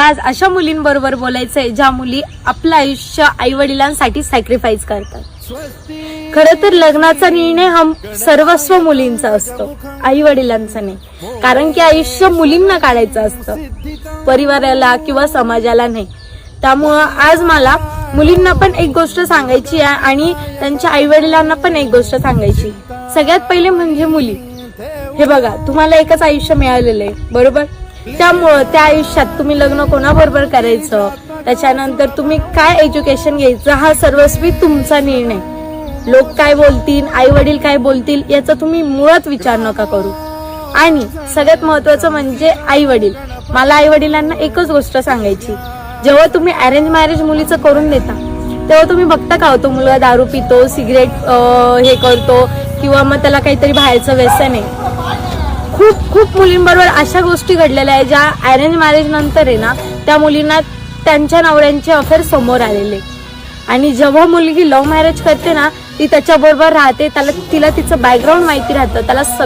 आज अशा मुलींबरोबर बोलायचंय ज्या मुली आपलं आयुष्य आई वडिलांसाठी सॅक्रिफाईस करतात. खरं तर लग्नाचा निर्णय हा सर्वस्व मुलींचा असतो, आई वडिलांचा नाही. कारण की आयुष्य मुलींना काढायचं असतं, परिवाराला किंवा समाजाला नाही. त्यामुळं आज मला मुलींना पण एक गोष्ट सांगायची आहे आणि त्यांच्या आई वडिलांना पण एक गोष्ट सांगायची. सगळ्यात पहिले म्हणजे मुली, हे बघा, तुम्हाला एकच आयुष्य मिळालेलं आहे, बरोबर? त्यामुळं त्या आयुष्यात तुम्ही लग्न कोणाबरोबर करायचं, त्याच्यानंतर तुम्ही काय एज्युकेशन घ्यायचं, हा सर्वस्वी तुमचा निर्णय. लोक काय बोलतील, आई वडील काय बोलतील, याचा तुम्ही मुळात विचार नका करू. आणि सगळ्यात महत्वाचं म्हणजे आई वडील. मला आई वडिलांना एकच गोष्ट सांगायची, जेव्हा तुम्ही अरेंज मॅरेज मुलीचं करून देता तेव्हा तुम्ही बघता का होतो, मुलगा दारू पितो, सिगरेट हे करतो किंवा मग त्याला काहीतरी बाहेरचं व्यसन आहे. खूप खूप मुलींबरोबर अशा गोष्टी घडलेल्या आहेत ज्या अरेंज मॅरेज नंतर आहे ना, त्या मुलींना त्यांच्या नवऱ्यांचे अफेअर समोर आलेले. आणि जेव्हा मुलगी लव्ह मॅरेज करते ना, ती त्याच्याबरोबर राहते, तिला तिचं बॅकग्राऊंड माहिती राहतं,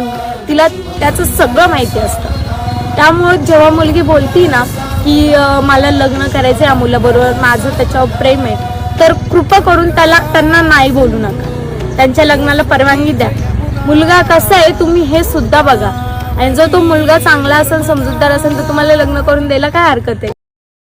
तिला त्याचं सगळं माहिती असतं. त्यामुळं जेव्हा मुलगी बोलती ना की मला लग्न करायचं या मुलाबरोबर, माझं त्याच्यावर प्रेम आहे, तर कृपा करून त्यांना नाही बोलू नका. त्यांच्या लग्नाला परवानगी द्या. मुलगा कसा आहे तुम्ही हे सुद्धा बघा. आणि जर तो मुलगा चांगला असेल, समजूतदार असेल, तर तुम्हाला लग्न करून द्यायला काय हरकत आहे.